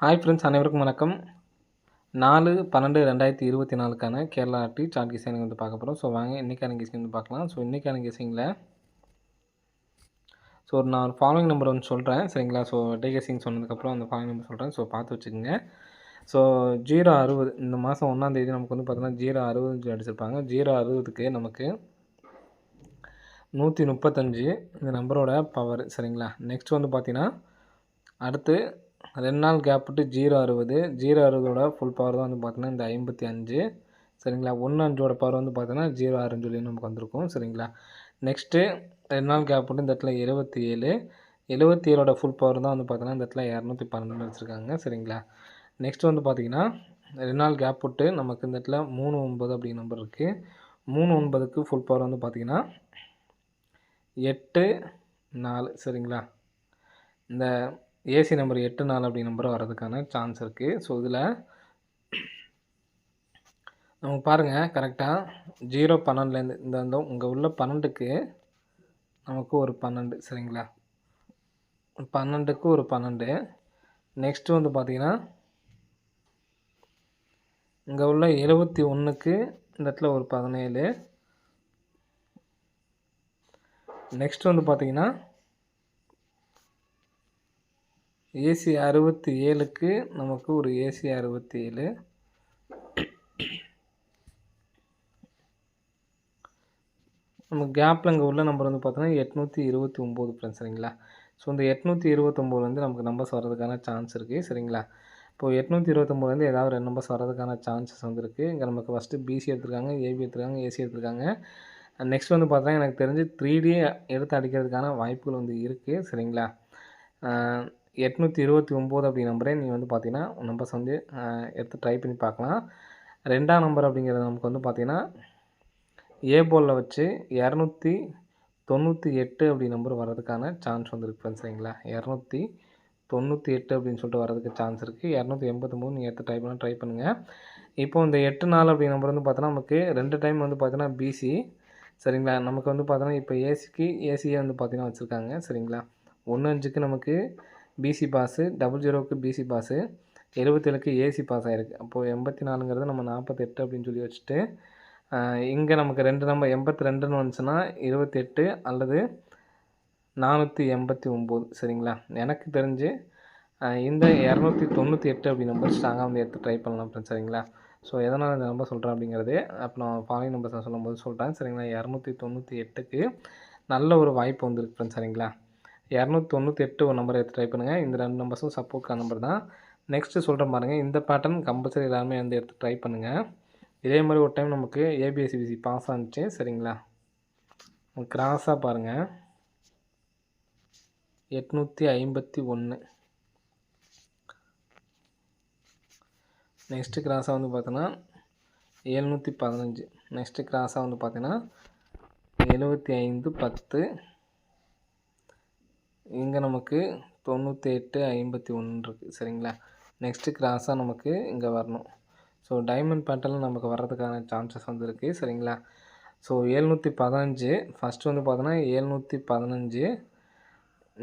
Hi friends, அனைவருக்கும் வணக்கம். 4/12/2024க்கான Kerala chart guessing வந்து பார்க்க போகிறோம். ஸோ வாங்க இன்றைக்கான கெஸ்ஸிங் வந்து பார்க்கலாம். ஸோ இன்றைக்கான கெஸ்ஸிங்கில் நான் ஒரு ஃபாலோயிங் நம்பர் வந்து சொல்கிறேன், சரிங்களா. ஸோ டே கெஸ்ஸிங் சொன்னதுக்கப்புறம் அந்த ஃபாலோயிங் நம்பர் சொல்கிறேன். ஸோ பார்த்து வச்சுக்கோங்க. ஸோ 060 இந்த மாதம் 1ஆம் தேதி நமக்கு வந்து பார்த்தீங்கன்னா 060 அடிச்சிருப்பாங்க. 060க்கு நமக்கு 135 இந்த நம்பரோட பவர், சரிங்களா. நெக்ஸ்ட் வந்து பார்த்தீங்கன்னா அடுத்து 2 நாள் கேப் விட்டு 060 060ஓட ஃபுல் பவர் தான் வந்து பார்த்தீங்கன்னா இந்த 55, சரிங்களா. 15ஓட பவர் வந்து பார்த்தீங்கன்னா 06ன்னு சொல்லி நமக்கு வந்திருக்கும், சரிங்களா. நெக்ஸ்ட்டு 2 நாள் கேப் விட்டு இந்த இடத்துல 77 77ஓட ஃபுல் பவர் தான் வந்து பார்த்தீங்கன்னா இந்த இடத்துல 212 வச்சுருக்காங்க, சரிங்களா. நெக்ஸ்ட் வந்து பார்த்தீங்கன்னா 2 நாள் கேப் விட்டு நமக்கு இந்த இடத்துல 39 அப்படிங்கிற நம்பர் இருக்குது. 39க்கு ஃபுல் பவர் வந்து பார்த்தீங்கன்னா 84, சரிங்களா. இந்த ஏசி நம்பர் 84 அப்படி நம்பர் வர்றதுக்கான சான்ஸ் இருக்குது. ஸோ இதில் நமக்கு பாருங்கள் கரெக்டாக 0-12லேருந்து இந்த உங்கள் உள்ள 12க்கு நமக்கு ஒரு 12, சரிங்களா. 12க்கு ஒரு 12. நெக்ஸ்ட்டு வந்து பார்த்திங்கன்னா இங்கே உள்ள 71க்கு இந்த இடத்துல ஒரு 17. நெக்ஸ்ட் வந்து பார்த்திங்கன்னா ஏசி 67க்கு நமக்கு ஒரு ஏசி 67. நம்ம கேப்பில் இங்கே உள்ள நம்பர் வந்து பார்த்தோன்னா 829 ஃப்ரெண்ட்ஸ், சரிங்களா. ஸோ இந்த 829 வந்து நமக்கு நம்பர்ஸ் வர்றதுக்கான சான்ஸ் இருக்குது, சரிங்களா. இப்போது 829 ஏதாவது 2 நம்பர்ஸ் வர்றதுக்கான சான்சஸ் வந்துருக்கு. இங்கே நமக்கு ஃபஸ்ட்டு பிசி எடுத்துருக்காங்க, ஏபி எடுத்துருக்காங்க, ஏசி எடுத்துருக்காங்க. நெக்ஸ்ட் வந்து பார்த்தா எனக்கு தெரிஞ்சு 3D எடுத்து அடிக்கிறதுக்கான வாய்ப்புகள் வந்து இருக்குது, சரிங்களா. 829 அப்படி நம்பரே நீங்கள் வந்து பார்த்தீங்கன்னா நம்பர்ஸ் வந்து எடுத்து ட்ரை பண்ணி பார்க்கலாம். 2ஆம் நம்பர் அப்படிங்கிறது நமக்கு வந்து பார்த்தீங்கன்னா ஏ போலில் வச்சு 298 அப்படி நம்பர் வர்றதுக்கான சான்ஸ் வந்துருக்கு ஃப்ரெண்ட்ஸ், சரிங்களா. 298 அப்படின்னு சொல்லிட்டு வர்றதுக்கு சான்ஸ் இருக்குது. 289 நீங்கள் எடுத்து ட்ரை பண்ணுங்கள். இப்போது இந்த 84 அப்படி நம்பர் வந்து பார்த்தோன்னா நமக்கு 2 டைம் வந்து பார்த்தீங்கன்னா பிசி, சரிங்களா. நமக்கு வந்து பார்த்தோன்னா இப்போ ஏசியே வந்து பார்த்தீங்கன்னா வச்சுருக்காங்க, சரிங்களா. 15க்கு நமக்கு பிசி பாஸு, 00க்கு பிசி பாஸு, 77க்கு ஏசி பாஸ் ஆகிருக்கு. அப்போது 84ங்கிறது நம்ம 48 அப்படின்னு சொல்லி வச்சுட்டு இங்கே நமக்கு 2 நம்பர் 82ன்னு வந்துச்சுன்னா 28 அல்லது 489, சரிங்களா. எனக்கு தெரிஞ்சு இந்த 298 அப்படி நம்பர் ஸ்ட்ராங்காக வந்து எடுத்து ட்ரை பண்ணலாம் ஃப்ரெண்ட்ஸ், சரிங்களா. ஸோ எதனால் இந்த நம்பர் சொல்கிறேன் அப்படிங்கிறது அப்போ நான் ஃபாலோயிங் நம்பர்ஸ் நான் சொல்லும்போது சொல்கிறேன், சரிங்களா. 298க்கு நல்ல ஒரு வாய்ப்பு வந்துருக்கு ஃப்ரெண்ட்ஸ், சரிங்களா. 298 ஒரு நம்பரை எடுத்து ட்ரை பண்ணுங்கள். இந்த 2 நம்பர்ஸும் சப்போர்ட்கான நம்பர் தான். நெக்ஸ்ட்டு சொல்கிறேன் பாருங்கள், இந்த பேட்டர்ன் கம்பல்சரி எல்லாருமே வந்து எடுத்து ட்ரை பண்ணுங்கள். இதே மாதிரி ஒரு டைம் நமக்கு ஏபிஎஸ்சிபிசி பாஸ் ஆனிச்சு, சரிங்களா. கிராஸாக பாருங்கள் 851. நெக்ஸ்ட்டு கிராஸாக வந்து பார்த்தோன்னா 715. நெக்ஸ்ட்டு கிராஸாக வந்து பார்த்தீங்கன்னா 7510. இங்கே நமக்கு 9851 இருக்குது, சரிங்களா. நெக்ஸ்ட்டு கிராஸாக நமக்கு இங்கே வரணும். ஸோ டைமண்ட் பேட்டர்னில் நமக்கு வர்றதுக்கான சான்சஸ் வந்து இருக்குது, சரிங்களா. ஸோ 715 ஃபஸ்ட்டு வந்து பார்த்தோன்னா 715.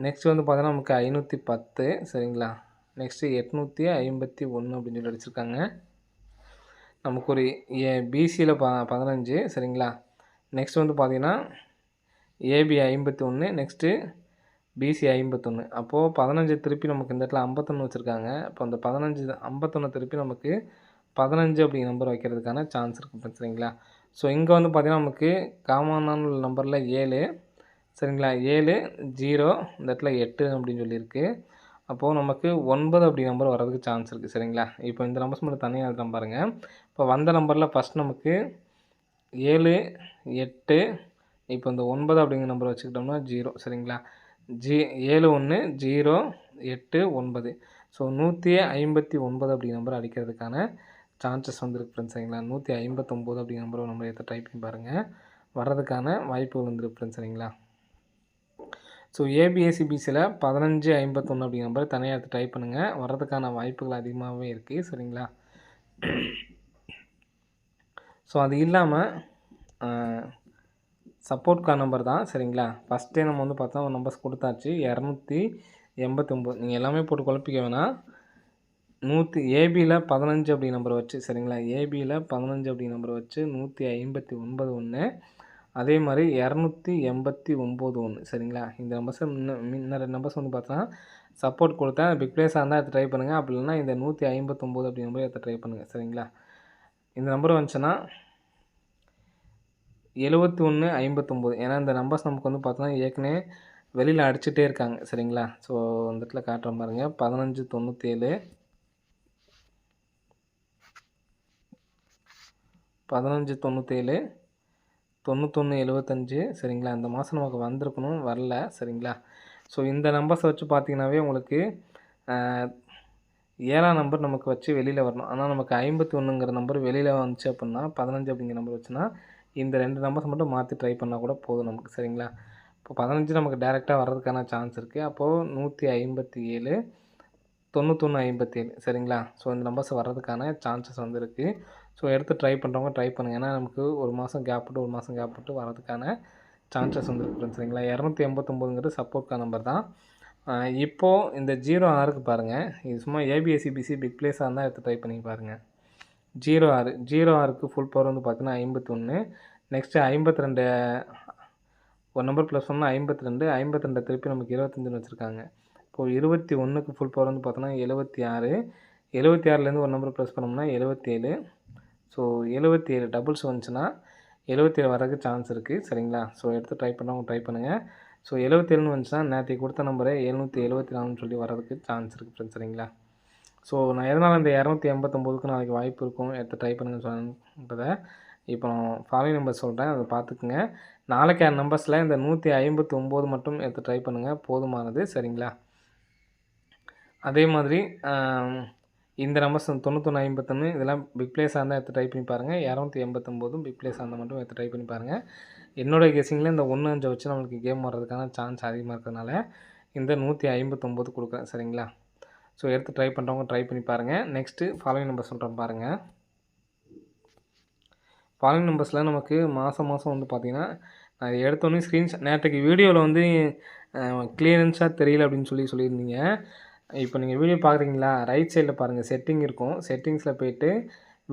நெக்ஸ்ட் வந்து பார்த்தோன்னா நமக்கு 510, சரிங்களா. நெக்ஸ்ட்டு 851 அப்படின்னு சொல்லி அடிச்சிருக்காங்க. நமக்கு ஒரு பிசியில் 15, சரிங்களா. நெக்ஸ்ட் வந்து பார்த்தீங்கன்னா ஏபி 51, நெக்ஸ்ட்டு பிசி 51. அப்போது 15 திருப்பி நமக்கு இந்த இடத்துல 51 வச்சுருக்காங்க. அப்போ அந்த 51 திருப்பி நமக்கு 15 அப்படிங்கிற நம்பர் வைக்கிறதுக்கான சான்ஸ் இருக்குது, சரிங்களா. ஸோ இங்கே வந்து பார்த்திங்கன்னா நமக்கு காமனான நம்பரில் 7, சரிங்களா. 7 0 இந்த இடத்துல 8 அப்படின்னு சொல்லியிருக்கு. அப்போது நமக்கு 9 அப்படி நம்பர் வர்றதுக்கு சான்ஸ் இருக்குது, சரிங்களா. இப்போ இந்த நம்பர்ஸ் மட்டும் தனியாக எழுதுறேன் பாருங்கள். இப்போ வந்த நம்பரில் ஃபஸ்ட் நமக்கு 7 8. இப்போ இந்த 9 அப்படிங்கிற நம்பர் வச்சுக்கிட்டோம்னா 0, சரிங்களா. 71 0 8 9. ஸோ 159 அப்படிங்கிற நம்பர் அடிக்கிறதுக்கான சான்சஸ் வந்துருக்கு ஃப்ரெண்ட்ஸ், சரிங்களா. 159 அப்படிங்கிற நம்பரை நம்ம எடுத்து ட்ரை பண்ணி பாருங்கள். வர்றதுக்கான வாய்ப்பு வந்துருக்கு ஃப்ரெண்ட்ஸ், சரிங்களா. ஸோ ஏபிஎஸ்சிபிசியில் 1551 அப்படிங்கிற நம்பர் தனியாக எடுத்து ட்ரை பண்ணுங்கள். வர்றதுக்கான வாய்ப்புகள் அதிகமாகவே இருக்குது, சரிங்களா. ஸோ அது இல்லாமல் சப்போர்ட்கான நம்பர் தான், சரிங்களா. ஃபஸ்ட்டே நம்ம வந்து பார்த்தா ஒரு நம்பர்ஸ் கொடுத்தாச்சு 289. நீங்கள் எல்லாமே போட்டு குழப்பிக்க வேணாம். ஏபியில் 15 அப்படி நம்பரை வச்சு சரிங்களா, ஏபியில் 15 அப்படி நம்பரை வச்சு 159 ஒன்று, அதே மாதிரி 289 ஒன்று சரிங்களா. இந்த நம்பர்ஸை இன்னும் 2 நம்பர்ஸ் வந்து பார்த்தோன்னா சப்போர்ட் கொடுத்தேன். பிக் பிளேஸாக இருந்தால் எடுத்து ட்ரை பண்ணுங்கள். அப்படி இல்லைன்னா இந்த 159 அப்படி நம்பரை எடுத்து ட்ரை பண்ணுங்கள் சரிங்களா. இந்த நம்பர் வந்துச்சுன்னா 7159, ஏன்னா இந்த நம்பர்ஸ் நமக்கு வந்து பார்த்தோன்னா ஏற்கனவே வெளியில் அடிச்சுட்டே இருக்காங்க சரிங்களா. ஸோ அந்த இடத்துல காட்டுற பாருங்க, 1597 1597 9175 சரிங்களா. இந்த மாதம் நமக்கு வந்திருக்கணும், வரல சரிங்களா. ஸோ இந்த நம்பர்ஸை வச்சு பார்த்தீங்கன்னாவே உங்களுக்கு 7ஆம் நம்பர் நமக்கு வச்சு வெளியில் வரணும். ஆனால் நமக்கு 51ங்கிற நம்பர் வெளியில் வந்துச்சு அப்படின்னா 15 அப்படிங்கிற நம்பர் வச்சுன்னா இந்த 2 நம்பர்ஸ் மட்டும் மாற்றி ட்ரை பண்ணால் கூட போதும் நமக்கு சரிங்களா. இப்போ 15 நமக்கு டேரெக்டாக வர்றதுக்கான சான்ஸ் இருக்குது. அப்போது 157 9157 சரிங்களா. ஸோ இந்த நம்பர்ஸ் வர்றதுக்கான சான்சஸ் வந்து இருக்குது. ஸோ எடுத்து ட்ரை பண்ணுறவங்க ட்ரை பண்ணுங்கள். ஏன்னா நமக்கு ஒரு மாதம் கேப் விட்டு ஒரு மாதம் கேப் விட்டு வர்றதுக்கான சான்சஸ் வந்து இருக்குது சரிங்களா. 289ங்கிறது சப்போர்ட்கான நம்பர் தான். இப்போது இந்த 06க்கு பாருங்கள், இது சும்மா ஏபிஎஸ்சிபிசி பிக் பிளேஸாக இருந்தால் எடுத்து ட்ரை பண்ணி பாருங்கள். 06க்கு ஃபுல் பவர் வந்து பார்த்தீங்கன்னா 51. நெக்ஸ்ட்டு 52 ஒரு நம்பர் ப்ளஸ் ஒன்று 52, 52 திருப்பி நமக்கு 25ன்னு வச்சுருக்காங்க. இப்போது 21க்கு ஃபுல் பவர் வந்து பார்த்தோன்னா 76, 76லேருந்து ஒரு நம்பர் ப்ளஸ் பண்ணோம்னா 77. ஸோ 77 டபுள்ஸ் வந்துச்சுன்னா 77 வரதுக்கு சான்ஸ் இருக்குது சரிங்களா. ஸோ எடுத்து ட்ரை பண்ணுறவங்க ட்ரை பண்ணுங்கள். ஸோ 77ன்னு வந்துச்சுன்னா நேற்று கொடுத்த நம்பரே 774ன்னு சொல்லி வரதுக்கு சான்ஸ் இருக்குது ஃப்ரெண்ட்ஸ் சரிங்களா. ஸோ நான் எதனால் இந்த 289க்கு நாளைக்கு வாய்ப்பு இருக்கும் எடுத்து ட்ரை பண்ணுங்கன்னு சொன்னதை இப்போ நான் ஃபாலோயிங் நம்பர் சொல்கிறேன், அதை பார்த்துக்குங்க. நாளைக்கு நம்பர்ஸில் இந்த 159 மட்டும் எடுத்து ட்ரை பண்ணுங்கள், போதுமானது சரிங்களா. அதே மாதிரி இந்த நம்பர்ஸ் 9151 இதெல்லாம் பிக் பிளேஸாக இருந்தால் எடுத்து ட்ரை பண்ணி பாருங்கள். 289 பிக் பிளேஸாக இருந்தால் மட்டும் எடுத்து ட்ரை பண்ணி பாருங்கள். என்னோடய கெஸிங்கில் இந்த 1-5 வச்சு நம்மளுக்கு கேம் வர்றதுக்கான சான்ஸ் அதிகமாக இருக்கிறதுனால இந்த 159 கொடுக்குறேன் சரிங்களா. ஸோ எடுத்து ட்ரை பண்ணுறவங்க ட்ரை பண்ணி பாருங்கள். நெக்ஸ்ட்டு ஃபாலோயிங் நம்பர் சொல்கிறேன் பாருங்கள். ஃபாலோயிங் நம்பர்ஸில் நமக்கு மாதம் வந்து பார்த்திங்கன்னா நான் எடுத்தோன்னே ஸ்க்ரீன்ஷாட் நேற்றுக்கு வீடியோவில் வந்து கிளியரன்ஸாக தெரியல அப்படின்னு சொல்லியிருந்தீங்க. இப்போ நீங்கள் வீடியோ பார்க்குறீங்களா, ரைட் சைடில் பாருங்கள் செட்டிங் இருக்கும். செட்டிங்ஸில் போய்ட்டு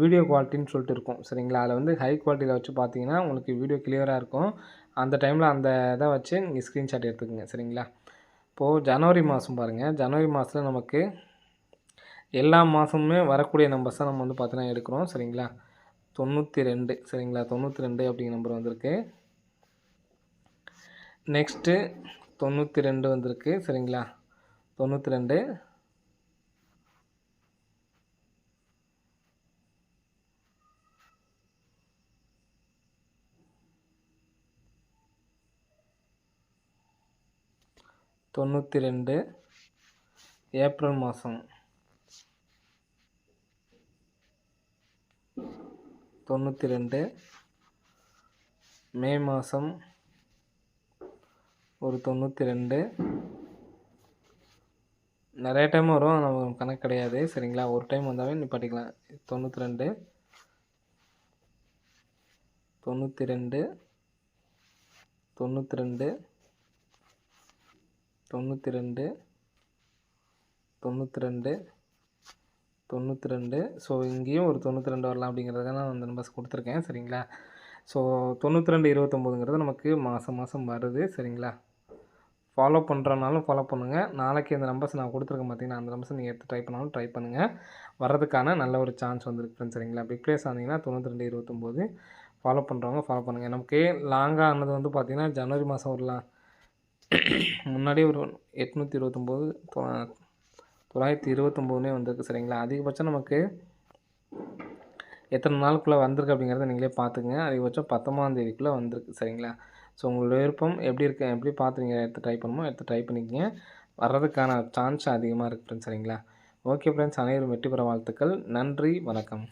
வீடியோ குவாலிட்டின்னு சொல்லிட்டு இருக்கும் சரிங்களா. அதில் வந்து ஹை குவாலிட்டியில் வச்சு பார்த்தீங்கன்னா உங்களுக்கு வீடியோ கிளியராக இருக்கும். அந்த டைமில் அந்த இதை வச்சு நீங்கள் ஸ்க்ரீன்ஷாட் எடுத்துக்கோங்க சரிங்களா. இப்போது ஜனவரி மாதம் பாருங்கள், ஜனவரி மாதத்தில் நமக்கு எல்லா மாதமுமே வரக்கூடிய நம்பர்ஸ் தான் நம்ம வந்து பார்த்தீங்கன்னா எடுக்கிறோம் சரிங்களா. 92 சரிங்களா, 92 அப்படிங்கிற நம்பர் வந்திருக்கு. நெக்ஸ்ட்டு 92 வந்திருக்கு சரிங்களா. 92 92 ஏப்ரல் மாதம் 92 மே மாதம் ஒரு 92 நிறைய டைம் வரும், நம்ம கணக்கு கிடையாது சரிங்களா. ஒரு டைம் வந்தாவே நிப்பாட்டிக்கலாம். 92 92 92 92 92 92. ஸோ இங்கேயும் ஒரு 92 வரலாம் அப்படிங்கிறதுக்காக நான் அந்த நம்பர்ஸ் கொடுத்துருக்கேன் சரிங்களா. ஸோ 92 29ங்கிறது நமக்கு மாதம் வருது சரிங்களா. ஃபாலோ பண்ணுறனாலும் ஃபாலோ பண்ணுங்கள். நாளைக்கு இந்த நம்பர்ஸ் நான் கொடுத்துருக்கேன் பார்த்தீங்கன்னா, அந்த நம்பர்ஸை நீங்கள் எடுத்து ட்ரை பண்ணாலும் ட்ரை பண்ணுங்கள். வர்றதுக்கான நல்ல ஒரு சான்ஸ் வந்துருக்கு ஃப்ரெண்ட்ஸ் சரிங்களா. பிக் பிளேஸ் ஆனீங்கன்னா 92 29 ஃபாலோ பண்ணுறவங்க ஃபாலோ பண்ணுங்கள். நமக்கு லாங்காக ஆனது வந்து பார்த்திங்கன்னா ஜனவரி மாதம் வரலாம் முன்னாடியே ஒரு 829 929 வந்திருக்கு சரிங்களா. அதிகபட்சம் நமக்கு எத்தனை நாளுக்குள்ளே வந்திருக்கு அப்படிங்கிறத நீங்களே பார்த்துக்குங்க. அதிகபட்சம் 19ஆம் தேதிக்குள்ளே வந்திருக்கு சரிங்களா. ஸோ உங்களோட விருப்பம் எப்படி பார்த்து நீங்கள் எடுத்து ட்ரை பண்ணணுமோ எடுத்து ட்ரை பண்ணிக்கங்க. வர்றதுக்கான சான்ஸ் அதிகமாக இருக்குது ஃப்ரெண்ட்ஸ் சரிங்களா. ஓகே ஃப்ரெண்ட்ஸ், அனைவரும் வெற்றி பெற வாழ்த்துக்கள். நன்றி, வணக்கம்.